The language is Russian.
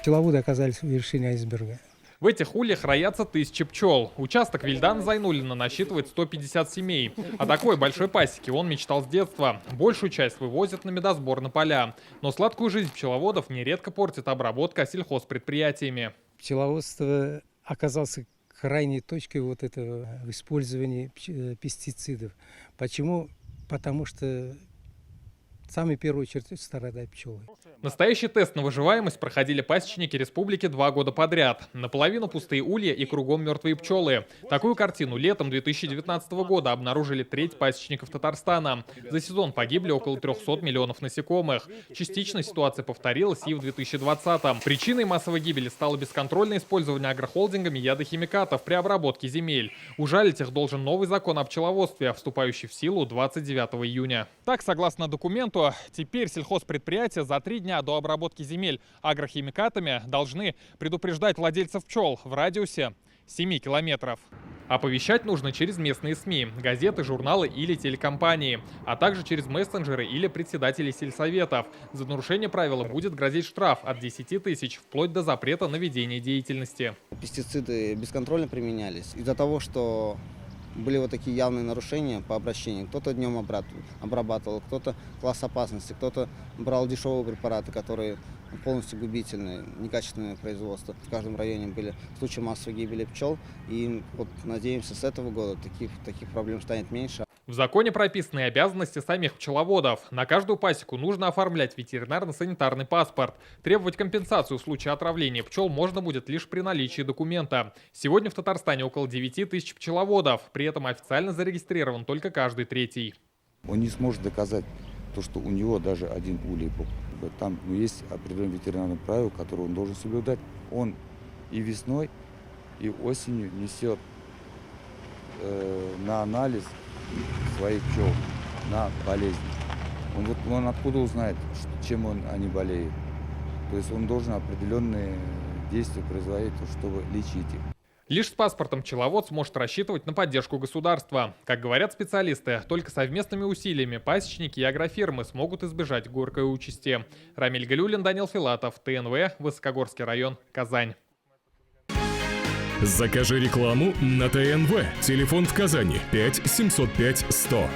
Пчеловоды оказались в вершине айсберга. В этих ульях роятся тысячи пчел. Участок Вильдана Зайнуллина насчитывает 150 семей. О такой большой пасеке он мечтал с детства. Большую часть вывозят на медосбор на поля. Но сладкую жизнь пчеловодов нередко портит обработка сельхозпредприятиями. Пчеловодство оказалось крайней точкой вот этого использования пестицидов. Почему? Потому что в самую первую очередь страдают пчелы. Настоящий тест на выживаемость проходили пасечники республики 2 года подряд. Наполовину пустые улья и кругом мертвые пчелы. Такую картину летом 2019 года обнаружили треть пасечников Татарстана. За сезон погибли около 300 миллионов насекомых. Частично ситуация повторилась и в 2020-м. Причиной массовой гибели стало бесконтрольное использование агрохолдингами ядохимикатов при обработке земель. Ужалить их должен новый закон о пчеловодстве, вступающий в силу 29 июня. Так, согласно документу, теперь сельхозпредприятия за 3 дня до обработки земель агрохимикатами должны предупреждать владельцев пчел в радиусе 7 километров. Оповещать нужно через местные СМИ, газеты, журналы или телекомпании, а также через мессенджеры или председателей сельсоветов. За нарушение правила будет грозить штраф от 10 тысяч вплоть до запрета на ведение деятельности. Пестициды бесконтрольно применялись из-за того, что были вот такие явные нарушения по обращению. Кто-то днем обрабатывал, кто-то класс опасности, кто-то брал дешевые препараты, которые полностью губительные, некачественное производство. В каждом районе были случаи массовой гибели пчел. И вот надеемся, с этого года таких проблем станет меньше. В законе прописаны обязанности самих пчеловодов. На каждую пасеку нужно оформлять ветеринарно-санитарный паспорт. Требовать компенсацию в случае отравления пчел можно будет лишь при наличии документа. Сегодня в Татарстане около 9 тысяч пчеловодов. При этом официально зарегистрирован только каждый третий. Он не сможет доказать то, что у него даже один улей. Там есть определенные ветеринарные правила, которые он должен соблюдать. Он и весной, и осенью несет на анализ своих пчел на болезни. Он откуда узнает, чем они болеют? То есть он должен определенные действия производить, чтобы лечить их. Лишь с паспортом пчеловод сможет рассчитывать на поддержку государства. Как говорят специалисты, только совместными усилиями пасечники и агрофирмы смогут избежать горькой участи. Рамиль Галюлин, Данил Филатов, ТНВ, Высокогорский район, Казань. Закажи рекламу на ТНВ. Телефон в Казани 5 705 100.